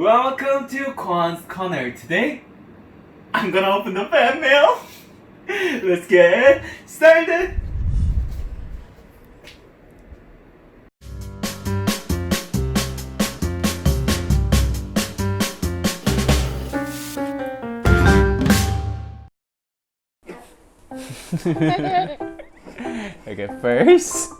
Welcome to Kwon's Corner. Today, I'm gonna open the fan mail. Let's get started. Okay, first.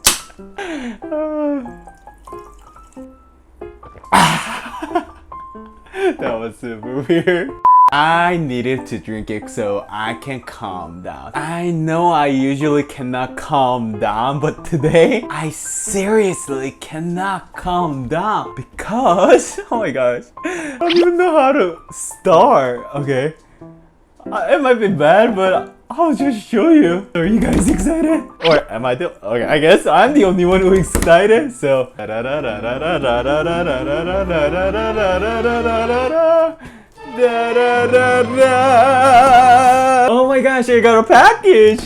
That was super weird. I needed to drink it so I can calm down. I know I usually cannot calm down, but today I seriously cannot calm down because, oh my gosh, I don't even know how to start. Okay, it might be bad, but I'll just show you. Are you guys excited? Or am I the? Okay, I guess I'm the only one who's excited. So. Oh my gosh, I got a package!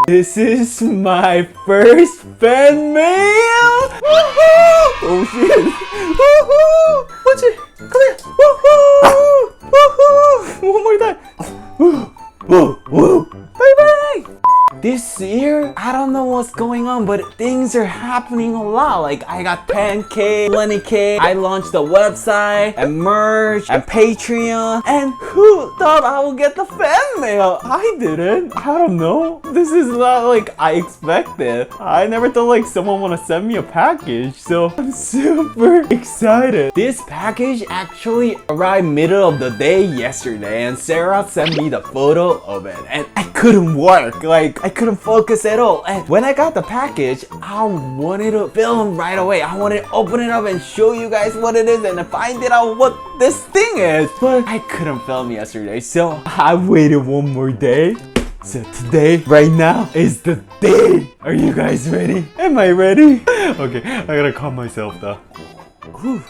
This is my first fan mail! Woohoo! Oh shit! Woohoo! Watch it! Come here! Woohoo! Woohoo! One more time! Woo! Woo! Bye bye! This year, I don't know what's going on, but things are happening a lot. Like, I got 10K, 20K, I launched a website, and merch, and Patreon, and who thought I would get the fan mail? I didn't. I don't know. This is not like I expected. I never thought like someone wanna send me a package, so I'm super excited. This package actually arrived middle of the day yesterday, and Sarah sent me the photo of it, and I couldn't work. Like, I couldn't focus at all. And when I got the package, I wanted to film right away. I wanted to open it up and show you guys what it is and find out what this thing is. But I couldn't film yesterday, so I waited one more day. So today, right now, is the day. Are you guys ready? Am I ready? Okay, I gotta calm myself though. Whew.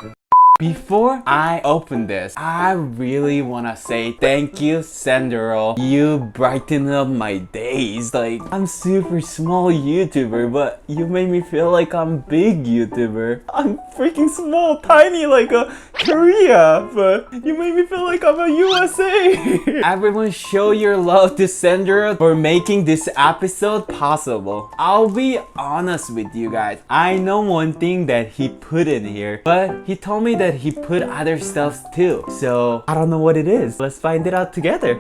Before I open this, I really wanna say thank you, Xanderelle. You brighten up my days. Like, I'm super small YouTuber, but you made me feel like I'm big YouTuber. I'm freaking small, tiny like a Korea, but you made me feel like I'm a USA. Everyone show your love to Xanderelle for making this episode possible. I'll be honest with you guys. I know one thing that he put in here, but he told me that he put other stuff too. So I don't know what it is. Let's find it out together.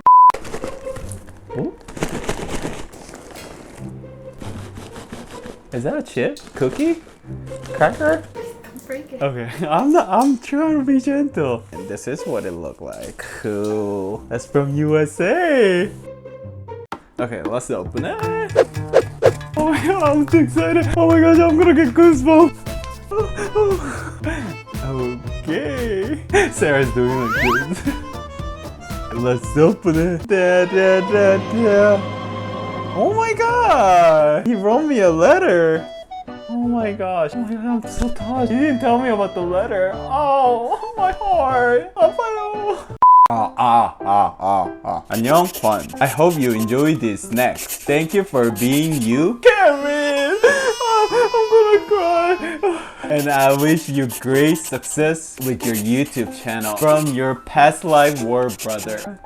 Ooh. Is that a chip? Cookie? Cracker? Break it. Okay, I'm trying to be gentle. And this is what it looked like. Cool. That's from USA. Okay, let's open it. Oh my god, I'm too excited. Oh my gosh, I'm gonna get goosebumps. Okay. Sarah's doing like this. Let's open it. Oh my god! He wrote me a letter. Oh my gosh. Oh my god, I'm so touched. He didn't tell me about the letter. Oh, my heart. 아파요. 안녕, Kwon. I hope you enjoy this snack. Thank you for being you, Karen. I'm gonna cry. And I wish you great success with your YouTube channel. From your past life war brother.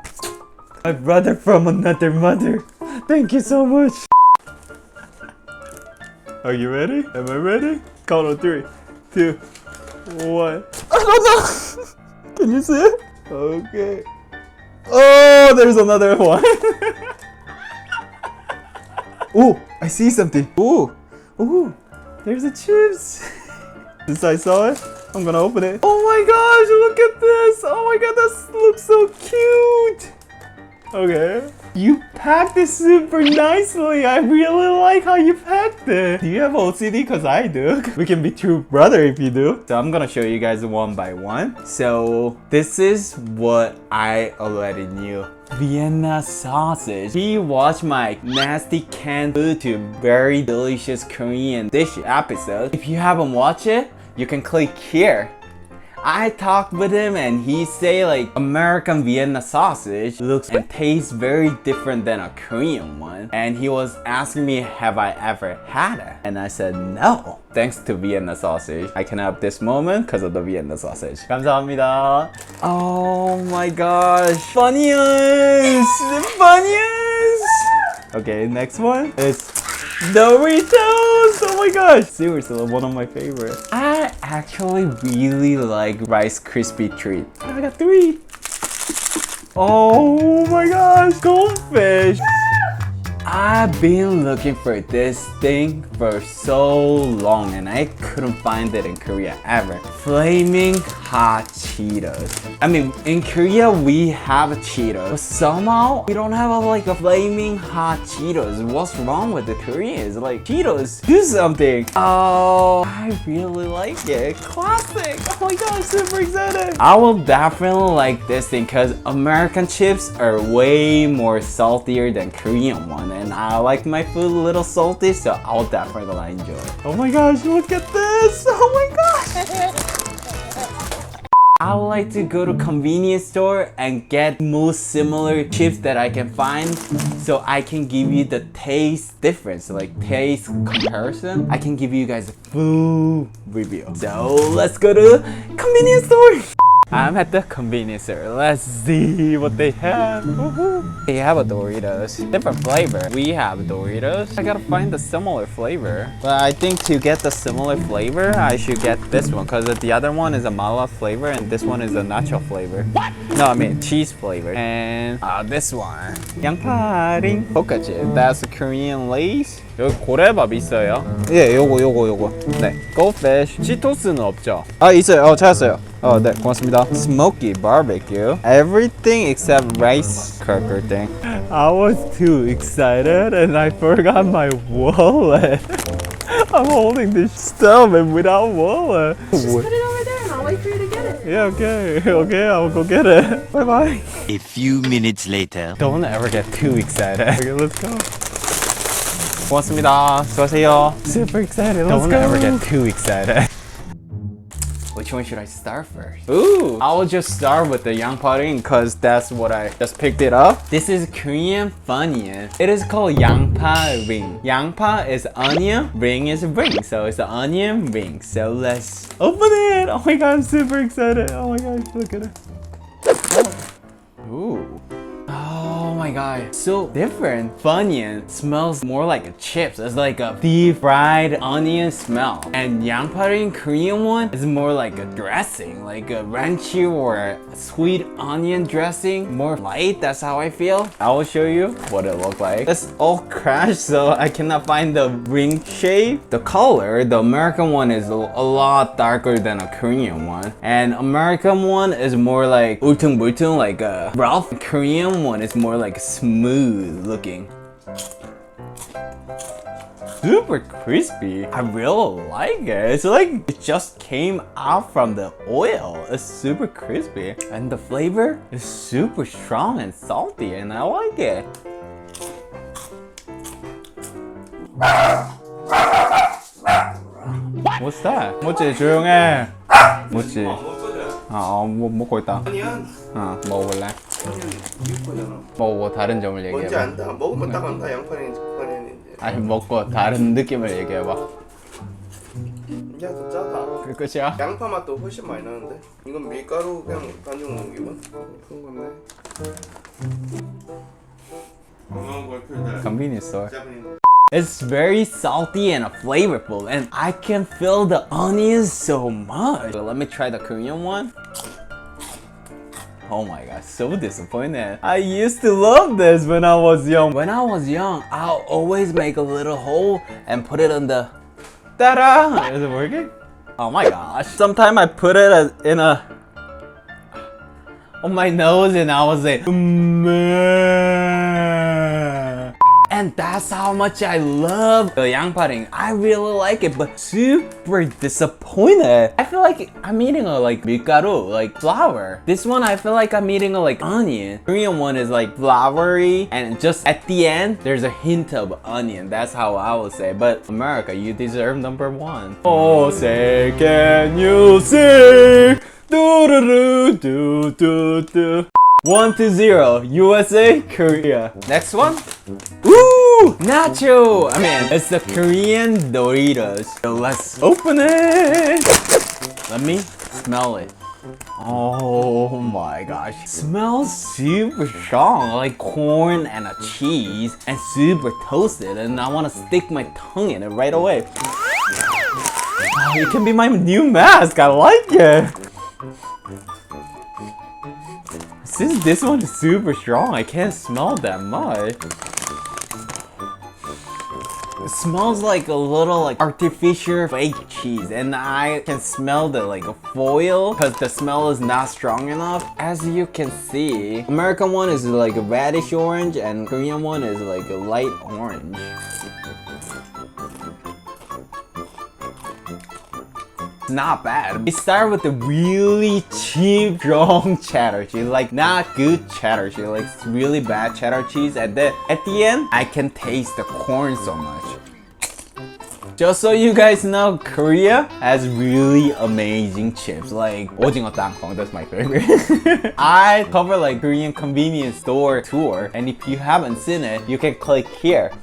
My brother from another mother. Thank you so much. Are you ready? Am I ready? Count on 3, 2, 1. Oh no! Can you see it? Okay. Oh, there's another one. Oh, I see something. Oh, oh, there's the chips. Since I saw it, I'm gonna open it. Oh my gosh, look at this. Oh my god, this looks so cute. Okay. You packed it super nicely. I really like how you packed it. Do you have OCD? Because I do. We can be true brother if you do. So I'm gonna show you guys one by one. So this is what I already knew. Vienna sausage. He watched my nasty canned food to very delicious Korean dish episode. If you haven't watched it, you can click here. I talked with him and he say like American Vienna sausage looks and tastes very different than a Korean one. And he was asking me, have I ever had it? And I said no. Thanks to Vienna sausage, I can have this moment because of the Vienna sausage. 감사합니다. Oh my gosh, Funyuns! Funyuns! Okay, next one is Doritos! Oh my gosh! Seriously, one of my favorites. I actually really like Rice Krispie treat. I got 3. Oh my gosh, goldfish! I've been looking for this thing for so long and I couldn't find it in Korea ever. Flaming hot Cheetos. I mean, in Korea we have Cheetos, but somehow we don't have a flaming hot Cheetos. What's wrong with the Koreans? Like, Cheetos, do something. Oh, I really like it. Classic. Oh my god, super excited. I will definitely like this thing because American chips are way more saltier than Korean one. And I like my food a little salty, so I'll definitely enjoy it. Oh my gosh, look at this! Oh my gosh! I would like to go to convenience store and get most similar chips that I can find so I can give you the taste difference, like taste comparison. I can give you guys a full review. So let's go to convenience store! I'm at the convenience store. Let's see what they have. They have a Doritos. Different flavor. We have Doritos. I gotta find the similar flavor. But I think to get the similar flavor, I should get this one because the other one is a mala flavor and this one is a nacho flavor. What? No, I mean cheese flavor. And this one. 양파링 poke chip. That's a Korean Lay's. 여기 고래밥 있어요. 예, 요거. 네, goldfish. 치토스는 없죠? 아, 있어요. 찾았어요. 네, 고맙습니다. Smoky barbecue. Everything except rice cracker thing. I was too excited and I forgot my wallet. I'm holding this stuff and without wallet. Just put it over there and I'll wait for you to get it. Yeah, okay, I'll go get it. Bye-bye. A few minutes later. Don't ever get too excited. Okay, let's go. 고맙습니다. 수고하세요. Super excited. Let's go. Don't ever get too excited. Which one should I start first? Ooh, I'll just start with the 양파링 because that's what I just picked it up. This is Korean Funyun. It is called 양파 ring. 양파 is onion, ring is ring. So it's the onion ring. So let's open it. Oh my god, I'm super excited. Oh my god, look at it. Ooh. Oh my god, so different. Funyun smells more like a chips. It's like a deep fried onion smell. And 양파ring Korean one is more like a dressing, like a ranchi or a sweet onion dressing. More light, that's how I feel. I will show you what it looks like. It's all crashed, so I cannot find the ring shape. The color, the American one is a lot darker than a Korean one. And American one is more like 울퉁불퉁, like a rough. Korean one is more like smooth looking. Super crispy. I really like it. It's like it just came out from the oil. It's super crispy. And the flavor is super strong and salty and I like it. What's that? 뭐지? 조용해. 뭐지? 먹고 있다. 먹어볼래? 먹고 다른 점을 얘기해봐. 뭔지 안다. 먹으면 딱 안다. 양파는 아니 먹고 다른 느낌을 얘기해봐. 야, 더 짜다. 끝이야? 양파 맛도 훨씬 많이 나는데. 이건 밀가루 그냥 반죽 먹는 기분? 그런 건데. Convenience store. It's very salty and flavorful and I can feel the onions so much. So let me try the Korean one. Oh my god, so disappointed. I used to love this when I was young. When I was young, I'll always make a little hole and put it on the... Ta-da! Is it working? Oh my gosh. Sometimes I put it in a... on my nose and I was like... And that's how much I love the 양파링. I really like it, but super disappointed. I feel like I'm eating a 밀가루, like flour. This one I feel like I'm eating a onion. Korean one is like floury and just at the end there's a hint of onion. That's how I would say. But America, you deserve #1. Oh, say can you see Do-do-do-do-do-do. 1-0, USA, Korea. Next one. Ooh, nacho. I mean, it's the Korean Doritos. So let's open it. Let me smell it. Oh my gosh. Smells super strong, like corn and a cheese and super toasted, and I want to stick my tongue in it right away. Oh, it can be my new mask. I like it. Since this one is super strong, I can't smell that much. It smells like a little like artificial fake cheese, and I can smell the like a foil because the smell is not strong enough. As you can see, American one is like a radish orange and Korean one is like a light orange. Not bad. We start with the really cheap, strong cheddar cheese, like not good cheddar cheese, like really bad cheddar cheese. And then at the end, I can taste the corn so much. Just so you guys know, Korea has really amazing chips, like 오징어 땅콩. That's my favorite. I cover like Korean convenience store tour, and if you haven't seen it, you can click here.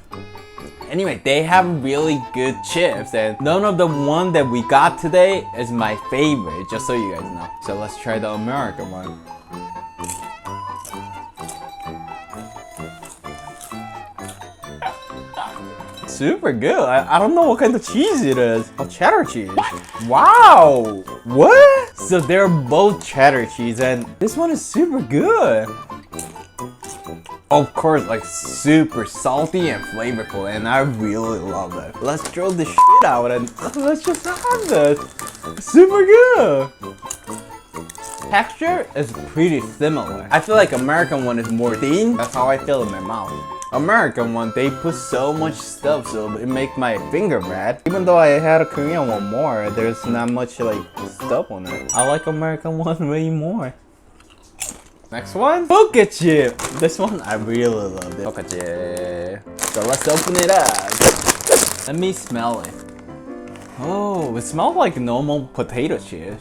Anyway, they have really good chips, and none of the one that we got today is my favorite, just so you guys know. So let's try the American one. Super good. I don't know what kind of cheese it is. Oh, cheddar cheese. Wow. What? So they're both cheddar cheese, and this one is super good. Of course, like super salty and flavorful, and I really love it. Let's throw this shit out and let's just have this. Super good. Texture is pretty similar. I feel like American one is more thin. That's how I feel in my mouth. American one, they put so much stuff, so it makes my finger red. Even though I had a Korean one more, there's not much like stuff on it. I like American one way more. Next one, poke chip. This one I really love it. Poke chip. So let's open it up. Let me smell it. Oh, it smells like normal potato chip.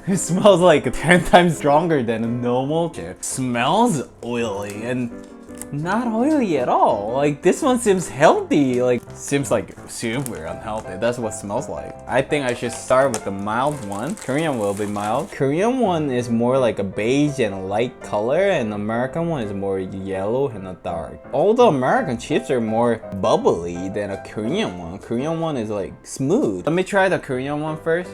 It smells like 10 times stronger than a normal chip. Smells oily and not oily at all. Like this one seems healthy. Like seems like super unhealthy. That's what it smells like. I think I should start with the mild one. Korean will be mild. Korean one is more like a beige and a light color, and American one is more yellow and a dark. All the American chips are more bubbly than a Korean one. Korean one is like smooth. Let me try the Korean one first.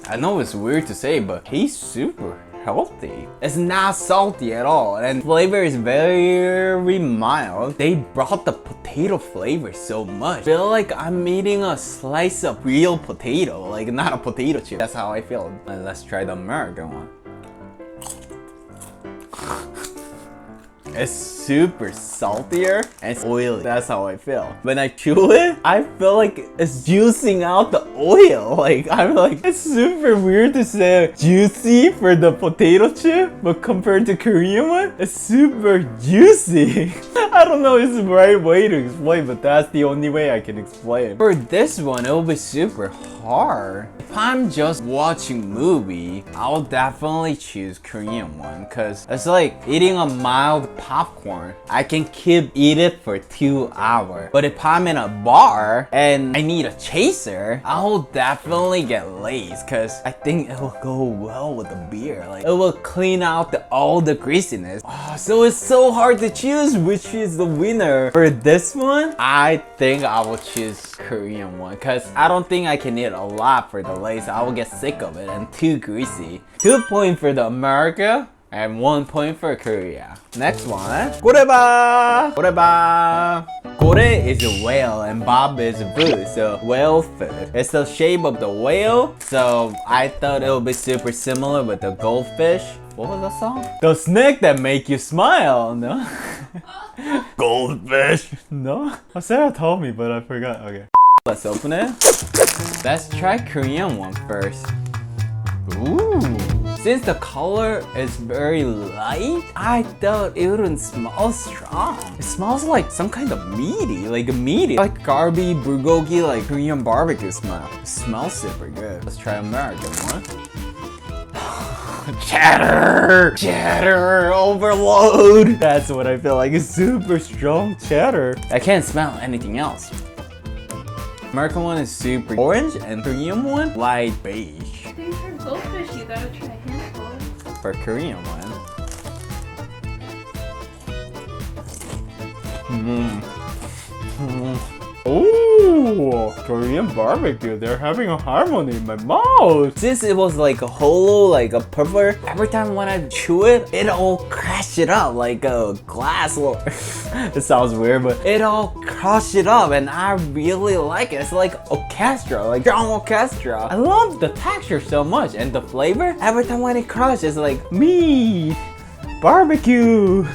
I know it's weird to say, but he's super healthy. It's not salty at all, and flavor is very mild. They brought the potato flavor so much. I feel like I'm eating a slice of real potato, like not a potato chip. That's how I feel. Let's try the American one. It's super saltier and it's oily. That's how I feel. When I chew it, I feel like it's juicing out the oil. Like I'm like, it's super weird to say juicy for the potato chip, but compared to Korean one, it's super juicy. I don't know if it's the right way to explain, but that's the only way I can explain. For this one, it will be super hard. If I'm just watching movie, I'll definitely choose Korean one, cause it's like eating a mild popcorn. I can keep eat it for 2 hours. But if I'm in a bar and I need a chaser, I'll definitely get Lay's, cause I think it will go well with the beer. Like it will clean out all the greasiness. Oh, so it's so hard to choose which is the winner. For this one, I think I will choose Korean one, cause I don't think I can eat a lot for the Lay's. I will get sick of it and too greasy. 2 points for the America and 1 point for Korea. Next one, 고래밥. 고래밥. 고래 is a whale and 밥 is food, so whale food. It's the shape of the whale, so I thought it would be super similar with the goldfish. What was that song? The snake that make you smile, no? Goldfish. No? Sarah told me, but I forgot. Okay. Let's open it. Let's try Korean one first. Ooh, since the color is very light, I thought it wouldn't smell strong. It smells like some kind of meaty, like garbi, bulgogi, like Korean barbecue smell. It smells super good. Let's try American one. Cheddar overload. That's what I feel like. It's super strong cheddar. I can't smell anything else. American one is super orange and Korean one light beige. These are goldfish, you gotta try handful. For Korean one. Ooh, Korean barbecue. They're having a harmony in my mouth. Since it was like a hollow, like a puffer, every time when I chew it, it all crashed it up like a glass. It sounds weird, but it all crushed it up, and I really like it. It's like orchestra, like strong orchestra. I love the texture so much, and the flavor. Every time when it crushes, it's like meat, barbecue,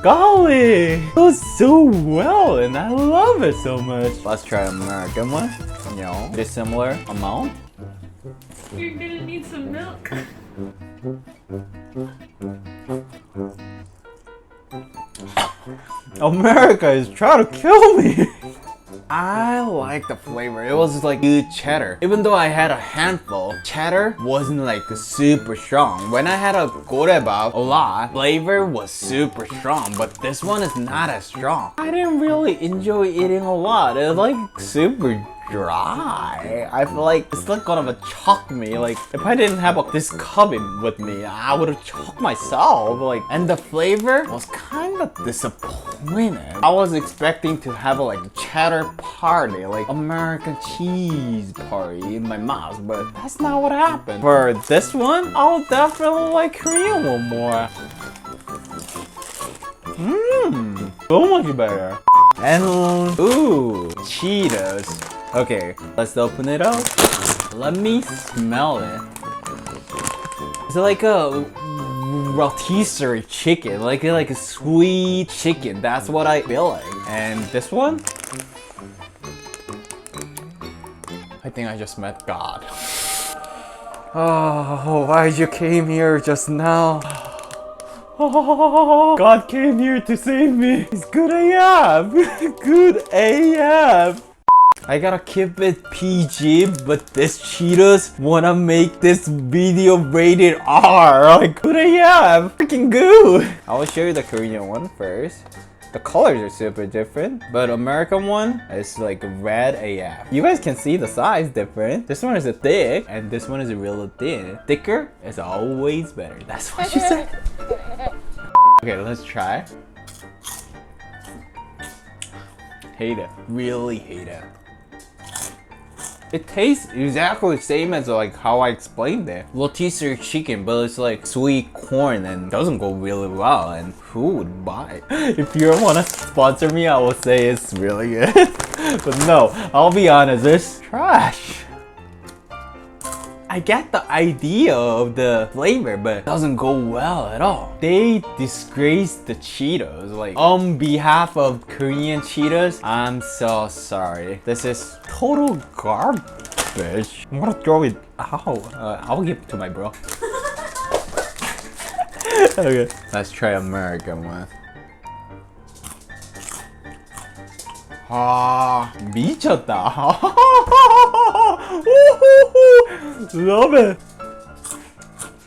garlic. It goes so well, and I love it so much. Let's try American one. You know, pretty similar amount. You're gonna need some milk. America is trying to kill me. I like the flavor. It was like good cheddar. Even though I had a handful, cheddar wasn't like super strong. When I had a gorebab a lot, flavor was super strong, but this one is not as strong. I didn't really enjoy eating a lot. It was like super dry. I feel like it's like gonna choke me. Like if I didn't have this cup with me, I would have choked myself. Like, and the flavor was kind of disappointing. I was expecting to have a cheddar party, like American cheese party in my mouth, but that's not what happened. For this one, I'll definitely like Korean one more. So much better. And ooh, Cheetos. Okay, let's open it up. Let me smell it. It's like a rotisserie chicken, like a sweet chicken. That's what I feel like. And this one, I think I just met God. Oh, why you came here just now? Oh, God came here to save me. He's good AF. Good AF. I gotta keep it PG, but this Cheetos wanna make this video rated R. Like, good AF. Freaking good. I will show you the Korean one first. The colors are super different, but American one is like red AF. You guys can see the size different. This one is a thick, and this one is a real thin. Thicker is always better. That's what she said. Okay, let's try. Hate it. Really hate it. It tastes exactly the same as like how I explained it. Rotisserie chicken, but it's like sweet corn and doesn't go really well. And who would buy it? If you wanna sponsor me, I will say it's really good. But no, I'll be honest, it's trash. I get the idea of the flavor, but it doesn't go well at all. They disgraced the Cheetos. Like, on behalf of Korean Cheetos, I'm so sorry. This is total garbage. I'm gonna throw it out. I'll give it to my bro. Okay, let's try American one. 아, 미쳤다. Love it.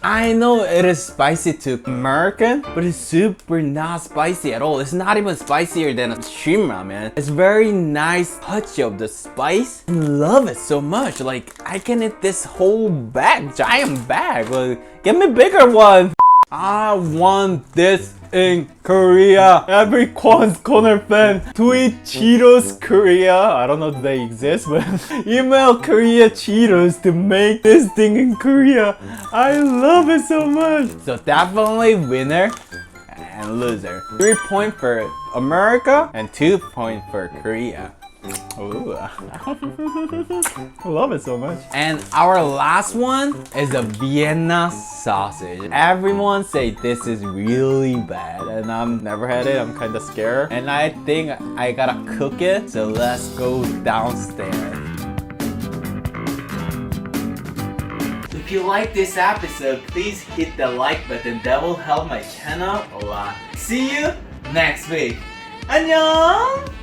I know it is spicy to American, but it's super not spicy at all. It's not even spicier than a stream ramen. It's very nice touch of the spice. I love it so much. Like, I can eat this whole bag, giant bag. Like, give me bigger one. I want this in Korea. Every Kwon's Corner fan tweet Cheetos Korea. I don't know if they exist, but email Korea Cheetos to make this thing in Korea. I love it so much. So definitely winner and loser. 3 points for America and 2 points for Korea. Ooh. I love it so much. And our last one is the Vienna sausage. Everyone say this is really bad, and I've never had it. I'm kind of scared, and I think I gotta cook it. So let's go downstairs. If you like this episode, please hit the like button. That will help my channel a lot. See you next week. 안녕!